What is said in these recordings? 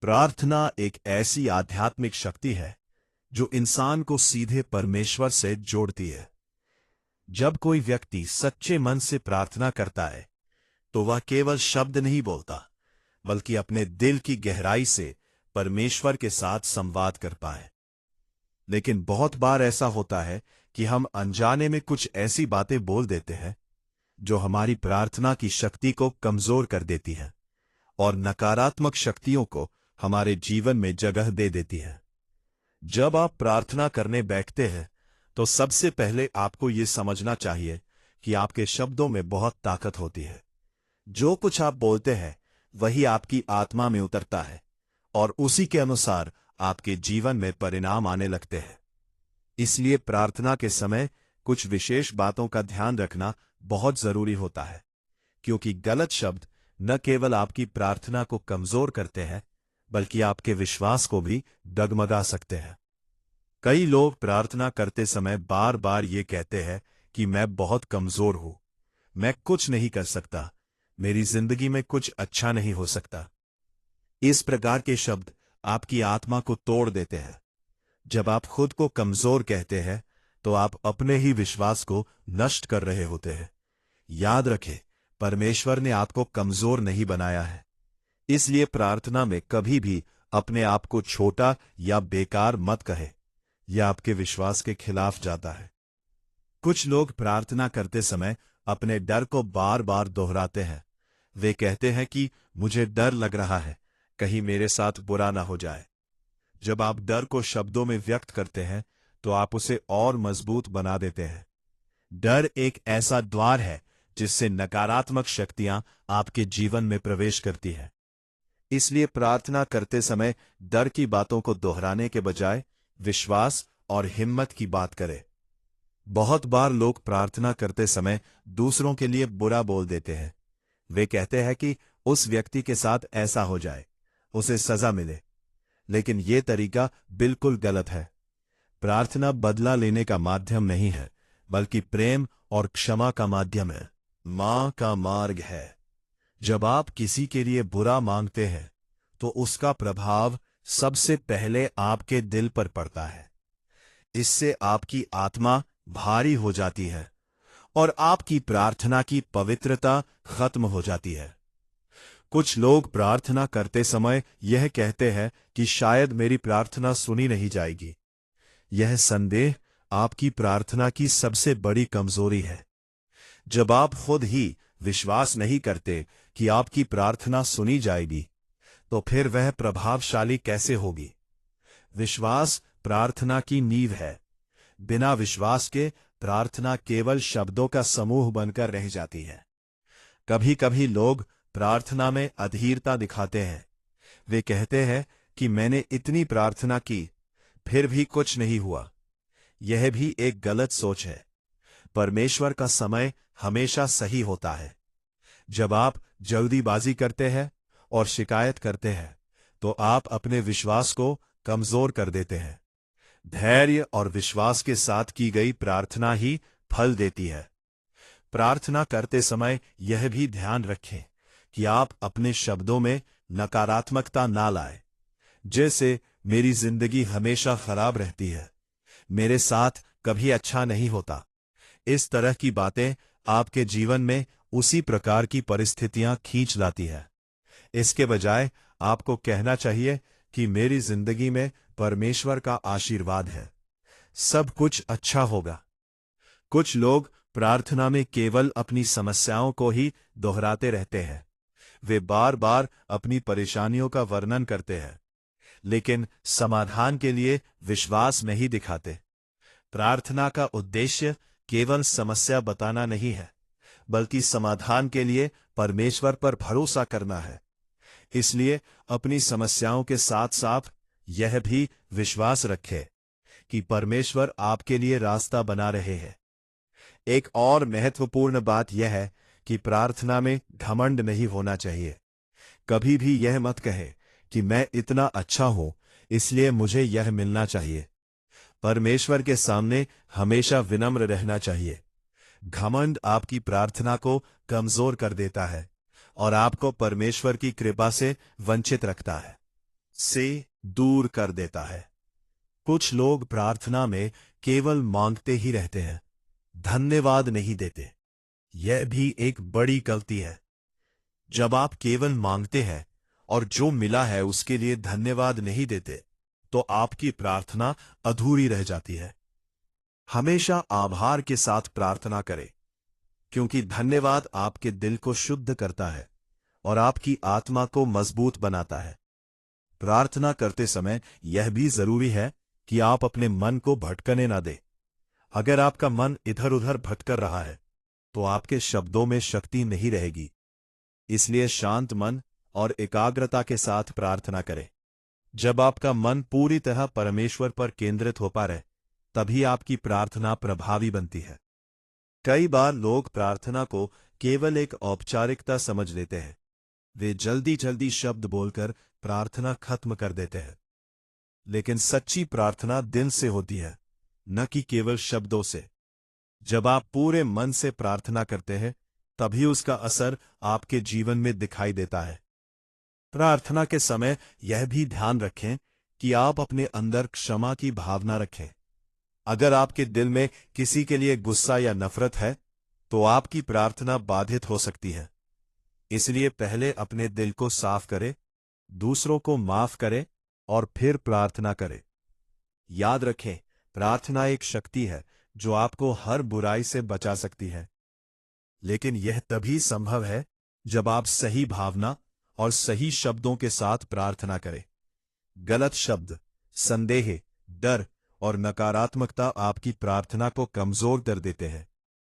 प्रार्थना एक ऐसी आध्यात्मिक शक्ति है जो इंसान को सीधे परमेश्वर से जोड़ती है। जब कोई व्यक्ति सच्चे मन से प्रार्थना करता है तो वह केवल शब्द नहीं बोलता, बल्कि अपने दिल की गहराई से परमेश्वर के साथ संवाद कर पाए। लेकिन बहुत बार ऐसा होता है कि हम अनजाने में कुछ ऐसी बातें बोल देते हैं जो हमारी प्रार्थना की शक्ति को कमजोर कर देती हैं और नकारात्मक शक्तियों को हमारे जीवन में जगह दे देती है। जब आप प्रार्थना करने बैठते हैं तो सबसे पहले आपको ये समझना चाहिए कि आपके शब्दों में बहुत ताकत होती है। जो कुछ आप बोलते हैं वही आपकी आत्मा में उतरता है और उसी के अनुसार आपके जीवन में परिणाम आने लगते हैं। इसलिए प्रार्थना के समय कुछ विशेष बातों का ध्यान रखना बहुत जरूरी होता है, क्योंकि गलत शब्द न केवल आपकी प्रार्थना को कमजोर करते हैं बल्कि आपके विश्वास को भी डगमगा सकते हैं। कई लोग प्रार्थना करते समय बार बार ये कहते हैं कि मैं बहुत कमजोर हूं, मैं कुछ नहीं कर सकता, मेरी जिंदगी में कुछ अच्छा नहीं हो सकता। इस प्रकार के शब्द आपकी आत्मा को तोड़ देते हैं। जब आप खुद को कमजोर कहते हैं तो आप अपने ही विश्वास को नष्ट कर रहे होते हैं। याद रखें, परमेश्वर ने आपको कमजोर नहीं बनाया है। इसलिए प्रार्थना में कभी भी अपने आप को छोटा या बेकार मत कहे, यह आपके विश्वास के खिलाफ जाता है। कुछ लोग प्रार्थना करते समय अपने डर को बार बार दोहराते हैं। वे कहते हैं कि मुझे डर लग रहा है, कहीं मेरे साथ बुरा ना हो जाए। जब आप डर को शब्दों में व्यक्त करते हैं तो आप उसे और मजबूत बना देते हैं। डर एक ऐसा द्वार है जिससे नकारात्मक शक्तियां आपके जीवन में प्रवेश करती है। इसलिए प्रार्थना करते समय डर की बातों को दोहराने के बजाय विश्वास और हिम्मत की बात करें। बहुत बार लोग प्रार्थना करते समय दूसरों के लिए बुरा बोल देते हैं। वे कहते हैं कि उस व्यक्ति के साथ ऐसा हो जाए, उसे सजा मिले। लेकिन यह तरीका बिल्कुल गलत है। प्रार्थना बदला लेने का माध्यम नहीं है, बल्कि प्रेम और क्षमा का माध्यम है, मां का मार्ग है। जब आप किसी के लिए बुरा मांगते हैं तो उसका प्रभाव सबसे पहले आपके दिल पर पड़ता है। इससे आपकी आत्मा भारी हो जाती है और आपकी प्रार्थना की पवित्रता खत्म हो जाती है। कुछ लोग प्रार्थना करते समय यह कहते हैं कि शायद मेरी प्रार्थना सुनी नहीं जाएगी। यह संदेह आपकी प्रार्थना की सबसे बड़ी कमजोरी है। जब आप खुद ही विश्वास नहीं करते कि आपकी प्रार्थना सुनी जाएगी, तो फिर वह प्रभावशाली कैसे होगी? विश्वास प्रार्थना की नींव है। बिना विश्वास के प्रार्थना केवल शब्दों का समूह बनकर रह जाती है। कभी कभी लोग प्रार्थना में अधीरता दिखाते हैं। वे कहते हैं कि मैंने इतनी प्रार्थना की, फिर भी कुछ नहीं हुआ। यह भी एक गलत सोच है। परमेश्वर का समय हमेशा सही होता है। जब आप जल्दीबाजी करते हैं और शिकायत करते हैं तो आप अपने विश्वास को कमजोर कर देते हैं। धैर्य और विश्वास के साथ की गई प्रार्थना ही फल देती है। प्रार्थना करते समय यह भी ध्यान रखें कि आप अपने शब्दों में नकारात्मकता ना लाएं। जैसे मेरी जिंदगी हमेशा खराब रहती है, मेरे साथ कभी अच्छा नहीं होता। इस तरह की बातें आपके जीवन में उसी प्रकार की परिस्थितियां खींच लाती है। इसके बजाय आपको कहना चाहिए कि मेरी जिंदगी में परमेश्वर का आशीर्वाद है, सब कुछ अच्छा होगा। कुछ लोग प्रार्थना में केवल अपनी समस्याओं को ही दोहराते रहते हैं। वे बार बार अपनी परेशानियों का वर्णन करते हैं, लेकिन समाधान के लिए विश्वास नहीं दिखाते। प्रार्थना का उद्देश्य केवल समस्या बताना नहीं है, बल्कि समाधान के लिए परमेश्वर पर भरोसा करना है। इसलिए अपनी समस्याओं के साथ साथ यह भी विश्वास रखें कि परमेश्वर आपके लिए रास्ता बना रहे हैं। एक और महत्वपूर्ण बात यह है कि प्रार्थना में घमंड नहीं होना चाहिए। कभी भी यह मत कहे कि मैं इतना अच्छा हूं, इसलिए मुझे यह मिलना चाहिए। परमेश्वर के सामने हमेशा विनम्र रहना चाहिए। घमंड आपकी प्रार्थना को कमजोर कर देता है और आपको परमेश्वर की कृपा से वंचित रखता है। से दूर कर देता है। कुछ लोग प्रार्थना में केवल मांगते ही रहते हैं, धन्यवाद नहीं देते। यह भी एक बड़ी गलती है। जब आप केवल मांगते हैं और जो मिला है उसके लिए धन्यवाद नहीं देते, तो आपकी प्रार्थना अधूरी रह जाती है। हमेशा आभार के साथ प्रार्थना करें, क्योंकि धन्यवाद आपके दिल को शुद्ध करता है और आपकी आत्मा को मजबूत बनाता है। प्रार्थना करते समय यह भी जरूरी है कि आप अपने मन को भटकने ना दें। अगर आपका मन इधर उधर भटक रहा है, तो आपके शब्दों में शक्ति नहीं रहेगी। इसलिए शांत मन और एकाग्रता के साथ प्रार्थना करें। जब आपका मन पूरी तरह परमेश्वर पर केंद्रित हो पा रहे, तभी आपकी प्रार्थना प्रभावी बनती है। कई बार लोग प्रार्थना को केवल एक औपचारिकता समझ लेते हैं। वे जल्दी जल्दी शब्द बोलकर प्रार्थना खत्म कर देते हैं। लेकिन सच्ची प्रार्थना दिल से होती है, न कि केवल शब्दों से। जब आप पूरे मन से प्रार्थना करते हैं, तभी उसका असर आपके जीवन में दिखाई देता है। प्रार्थना के समय यह भी ध्यान रखें कि आप अपने अंदर क्षमा की भावना रखें। अगर आपके दिल में किसी के लिए गुस्सा या नफरत है, तो आपकी प्रार्थना बाधित हो सकती है। इसलिए पहले अपने दिल को साफ करें, दूसरों को माफ करें और फिर प्रार्थना करें। याद रखें, प्रार्थना एक शक्ति है जो आपको हर बुराई से बचा सकती है। लेकिन यह तभी संभव है जब आप सही भावना और सही शब्दों के साथ प्रार्थना करें। गलत शब्द, संदेह, डर और नकारात्मकता आपकी प्रार्थना को कमजोर कर देते हैं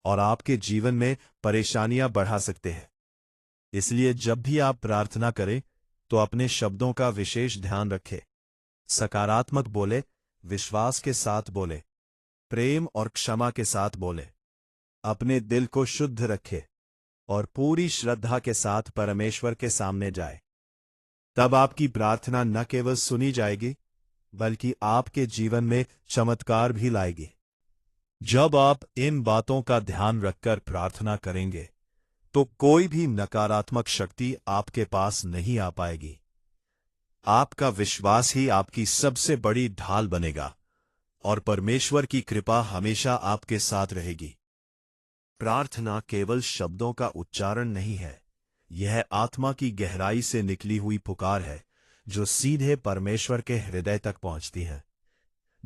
और आपके जीवन में परेशानियां बढ़ा सकते हैं। इसलिए जब भी आप प्रार्थना करें, तो अपने शब्दों का विशेष ध्यान रखें। सकारात्मक बोले, विश्वास के साथ बोले, प्रेम और क्षमा के साथ बोले। अपने दिल को शुद्ध रखें और पूरी श्रद्धा के साथ परमेश्वर के सामने जाए। तब आपकी प्रार्थना न केवल सुनी जाएगी, बल्कि आपके जीवन में चमत्कार भी लाएगी। जब आप इन बातों का ध्यान रखकर प्रार्थना करेंगे, तो कोई भी नकारात्मक शक्ति आपके पास नहीं आ पाएगी। आपका विश्वास ही आपकी सबसे बड़ी ढाल बनेगा और परमेश्वर की कृपा हमेशा आपके साथ रहेगी। प्रार्थना केवल शब्दों का उच्चारण नहीं है, यह आत्मा की गहराई से निकली हुई पुकार है, जो सीधे परमेश्वर के हृदय तक पहुंचती है।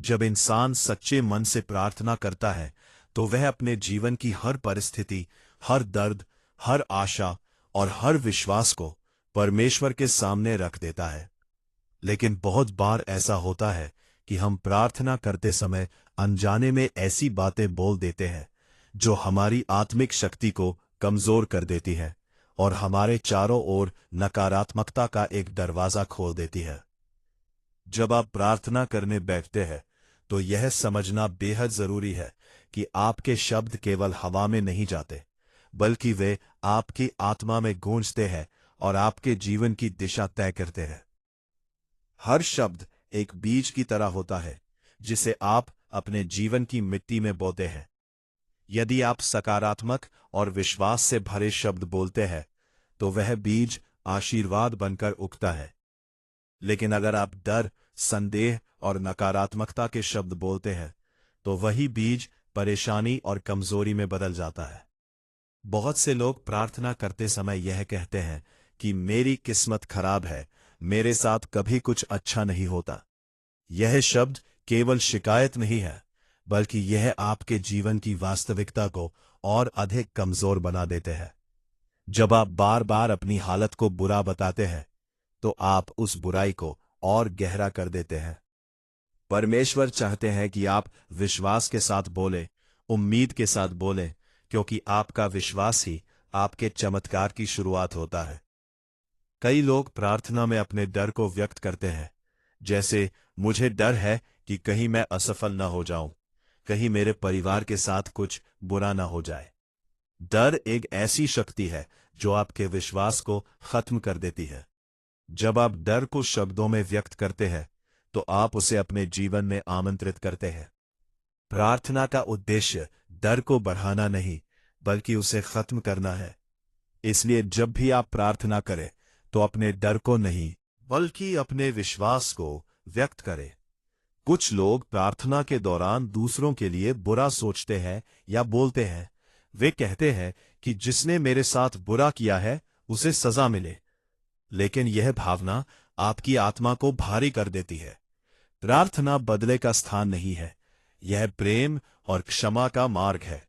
जब इंसान सच्चे मन से प्रार्थना करता है, तो वह अपने जीवन की हर परिस्थिति, हर दर्द, हर आशा और हर विश्वास को परमेश्वर के सामने रख देता है। लेकिन बहुत बार ऐसा होता है कि हम प्रार्थना करते समय अनजाने में ऐसी बातें बोल देते हैं जो हमारी आत्मिक शक्ति को कमजोर कर देती है और हमारे चारों ओर नकारात्मकता का एक दरवाजा खोल देती है। जब आप प्रार्थना करने बैठते हैं, तो यह समझना बेहद जरूरी है कि आपके शब्द केवल हवा में नहीं जाते, बल्कि वे आपकी आत्मा में गूंजते हैं और आपके जीवन की दिशा तय करते हैं। हर शब्द एक बीज की तरह होता है, जिसे आप अपने जीवन की मिट्टी में बोते हैं। यदि आप सकारात्मक और विश्वास से भरे शब्द बोलते हैं, तो वह बीज आशीर्वाद बनकर उगता है। लेकिन अगर आप डर, संदेह और नकारात्मकता के शब्द बोलते हैं, तो वही बीज परेशानी और कमजोरी में बदल जाता है। बहुत से लोग प्रार्थना करते समय यह कहते हैं कि मेरी किस्मत खराब है, मेरे साथ कभी कुछ अच्छा नहीं होता। यह शब्द केवल शिकायत नहीं है, बल्कि यह आपके जीवन की वास्तविकता को और अधिक कमजोर बना देते हैं। जब आप बार बार अपनी हालत को बुरा बताते हैं, तो आप उस बुराई को और गहरा कर देते हैं। परमेश्वर चाहते हैं कि आप विश्वास के साथ बोलें, उम्मीद के साथ बोलें, क्योंकि आपका विश्वास ही आपके चमत्कार की शुरुआत होता है। कई लोग प्रार्थना में अपने डर को व्यक्त करते हैं, जैसे मुझे डर है कि कहीं मैं असफल न हो जाऊं, कहीं मेरे परिवार के साथ कुछ बुरा न हो जाए। डर एक ऐसी शक्ति है जो आपके विश्वास को खत्म कर देती है। जब आप डर को शब्दों में व्यक्त करते हैं, तो आप उसे अपने जीवन में आमंत्रित करते हैं। प्रार्थना का उद्देश्य डर को बढ़ाना नहीं, बल्कि उसे खत्म करना है। इसलिए जब भी आप प्रार्थना करें, तो अपने डर को नहीं, बल्कि अपने विश्वास को व्यक्त करें। कुछ लोग प्रार्थना के दौरान दूसरों के लिए बुरा सोचते हैं या बोलते हैं। वे कहते हैं कि जिसने मेरे साथ बुरा किया है उसे सजा मिले। लेकिन यह भावना आपकी आत्मा को भारी कर देती है। प्रार्थना बदले का स्थान नहीं है, यह प्रेम और क्षमा का मार्ग है।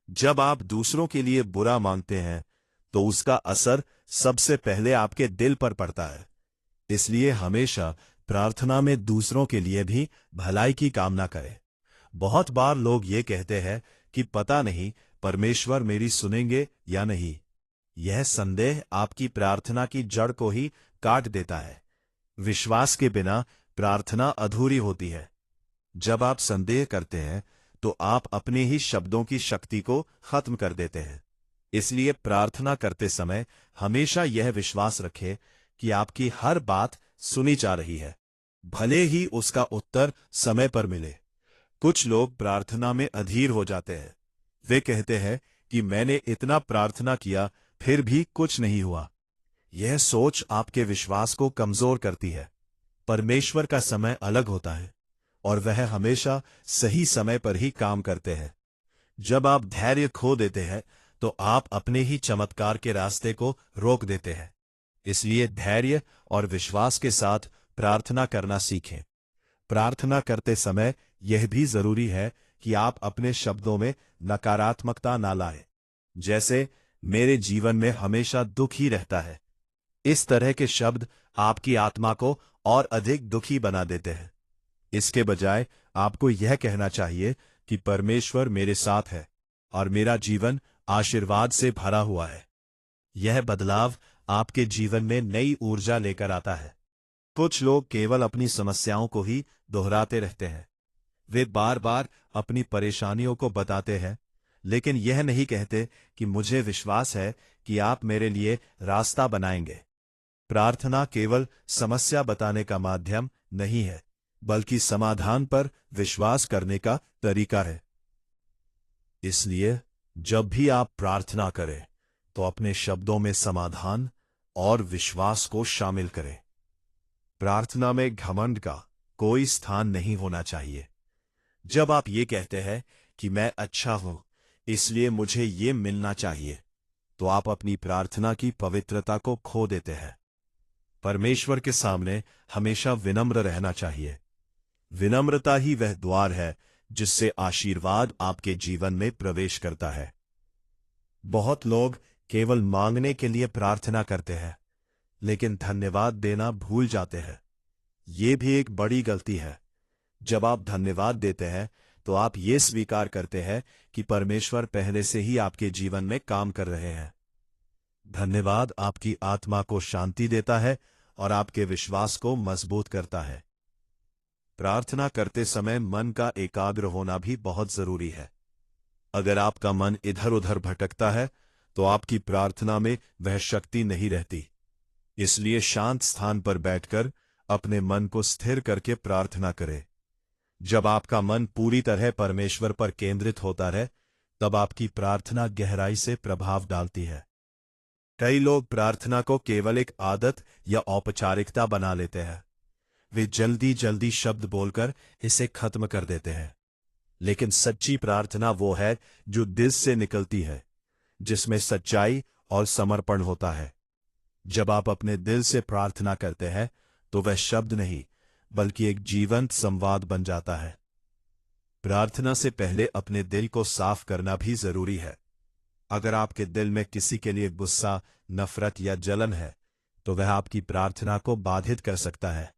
जब आप दूसरों के लिए बुरा मांगते हैं तो उसका असर सबसे पहले आपके दिल पर पड़ता है। इसलिए हमेशा प्रार्थना में दूसरों के लिए भी भलाई की कामना करें। बहुत बार लोग ये कहते हैं कि पता नहीं परमेश्वर मेरी सुनेंगे या नहीं। यह संदेह आपकी प्रार्थना की जड़ को ही काट देता है। विश्वास के बिना प्रार्थना अधूरी होती है। जब आप संदेह करते हैं तो आप अपने ही शब्दों की शक्ति को खत्म कर देते हैं। इसलिए प्रार्थना करते समय हमेशा यह विश्वास रखें कि आपकी हर बात सुनी जा रही है, भले ही उसका उत्तर समय पर मिले। कुछ लोग प्रार्थना में अधीर हो जाते हैं। वे कहते हैं कि मैंने इतना प्रार्थना किया फिर भी कुछ नहीं हुआ। यह सोच आपके विश्वास को कमजोर करती है। परमेश्वर का समय अलग होता है और वह हमेशा सही समय पर ही काम करते हैं। जब आप धैर्य खो देते हैं तो आप अपने ही चमत्कार के रास्ते को रोक देते हैं। इसलिए धैर्य और विश्वास के साथ प्रार्थना करना सीखें। प्रार्थना करते समय यह भी जरूरी है कि आप अपने शब्दों में नकारात्मकता ना लाएं। जैसे मेरे जीवन में हमेशा दुख ही रहता है। इस तरह के शब्द आपकी आत्मा को और अधिक दुखी बना देते हैं। इसके बजाय आपको यह कहना चाहिए कि परमेश्वर मेरे साथ है और मेरा जीवन आशीर्वाद से भरा हुआ है। यह बदलाव आपके जीवन में नई ऊर्जा लेकर आता है। कुछ लोग केवल अपनी समस्याओं को ही दोहराते रहते हैं। वे बार बार अपनी परेशानियों को बताते हैं, लेकिन यह नहीं कहते कि मुझे विश्वास है कि आप मेरे लिए रास्ता बनाएंगे। प्रार्थना केवल समस्या बताने का माध्यम नहीं है, बल्कि समाधान पर विश्वास करने का तरीका है। इसलिए जब भी आप प्रार्थना करें तो अपने शब्दों में समाधान और विश्वास को शामिल करें। प्रार्थना में घमंड का कोई स्थान नहीं होना चाहिए। जब आप ये कहते हैं कि मैं अच्छा हूं इसलिए मुझे ये मिलना चाहिए, तो आप अपनी प्रार्थना की पवित्रता को खो देते हैं। परमेश्वर के सामने हमेशा विनम्र रहना चाहिए। विनम्रता ही वह द्वार है जिससे आशीर्वाद आपके जीवन में प्रवेश करता है। बहुत लोग केवल मांगने के लिए प्रार्थना करते हैं, लेकिन धन्यवाद देना भूल जाते हैं। ये भी एक बड़ी गलती है। जब आप धन्यवाद देते हैं तो आप ये स्वीकार करते हैं कि परमेश्वर पहले से ही आपके जीवन में काम कर रहे हैं। धन्यवाद आपकी आत्मा को शांति देता है और आपके विश्वास को मजबूत करता है। प्रार्थना करते समय मन का एकाग्र होना भी बहुत जरूरी है। अगर आपका मन इधर उधर भटकता है तो आपकी प्रार्थना में वह शक्ति नहीं रहती। इसलिए शांत स्थान पर बैठकर अपने मन को स्थिर करके प्रार्थना करें। जब आपका मन पूरी तरह परमेश्वर पर केंद्रित होता है, तब आपकी प्रार्थना गहराई से प्रभाव डालती है। कई लोग प्रार्थना को केवल एक आदत या औपचारिकता बना लेते हैं। वे जल्दी जल्दी शब्द बोलकर इसे खत्म कर देते हैं। लेकिन सच्ची प्रार्थना वो है जो दिल से निकलती है, जिसमें सच्चाई और समर्पण होता है। जब आप अपने दिल से प्रार्थना करते हैं तो वह शब्द नहीं बल्कि एक जीवंत संवाद बन जाता है। प्रार्थना से पहले अपने दिल को साफ करना भी जरूरी है। अगर आपके दिल में किसी के लिए गुस्सा, नफरत या जलन है तो वह आपकी प्रार्थना को बाधित कर सकता है।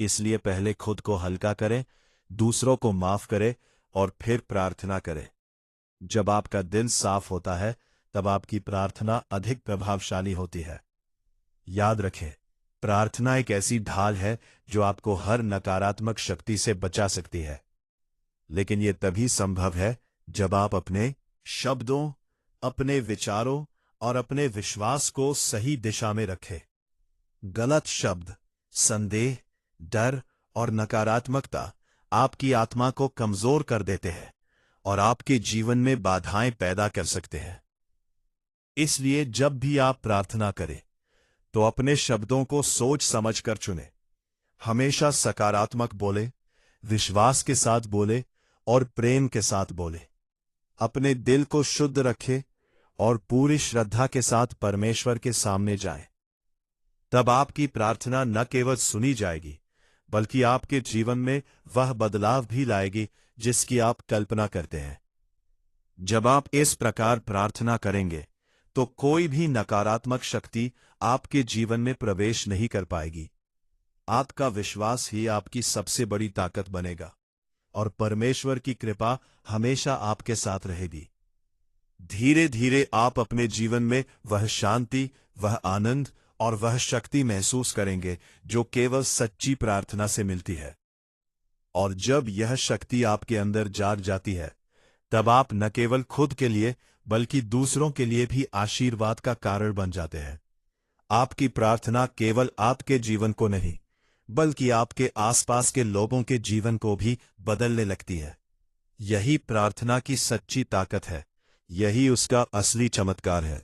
इसलिए पहले खुद को हल्का करें, दूसरों को माफ करें और फिर प्रार्थना करें। जब आपका दिल साफ होता है तब आपकी प्रार्थना अधिक प्रभावशाली होती है। याद रखें, प्रार्थना एक ऐसी ढाल है जो आपको हर नकारात्मक शक्ति से बचा सकती है। लेकिन यह तभी संभव है जब आप अपने शब्दों, अपने विचारों और अपने विश्वास को सही दिशा में रखें। गलत शब्द, संदेह, डर और नकारात्मकता आपकी आत्मा को कमजोर कर देते हैं और आपके जीवन में बाधाएं पैदा कर सकते हैं। इसलिए जब भी आप प्रार्थना करें, तो अपने शब्दों को सोच समझकर चुने। हमेशा सकारात्मक बोले, विश्वास के साथ बोले और प्रेम के साथ बोले। अपने दिल को शुद्ध रखे और पूरी श्रद्धा के साथ परमेश्वर के सामने जाए। तब आपकी प्रार्थना न केवल सुनी जाएगी, बल्कि आपके जीवन में वह बदलाव भी लाएगी जिसकी आप कल्पना करते हैं। जब आप इस प्रकार प्रार्थना करेंगे तो कोई भी नकारात्मक शक्ति आपके जीवन में प्रवेश नहीं कर पाएगी। आपका विश्वास ही आपकी सबसे बड़ी ताकत बनेगा और परमेश्वर की कृपा हमेशा आपके साथ रहेगी। धीरे धीरे आप अपने जीवन में वह शांति, वह आनंद और वह शक्ति महसूस करेंगे जो केवल सच्ची प्रार्थना से मिलती है। और जब यह शक्ति आपके अंदर जाग जाती है, तब आप न केवल खुद के लिए बल्कि दूसरों के लिए भी आशीर्वाद का कारण बन जाते हैं। आपकी प्रार्थना केवल आपके जीवन को नहीं, बल्कि आपके आसपास के लोगों के जीवन को भी बदलने लगती है। यही प्रार्थना की सच्ची ताकत है, यही उसका असली चमत्कार है।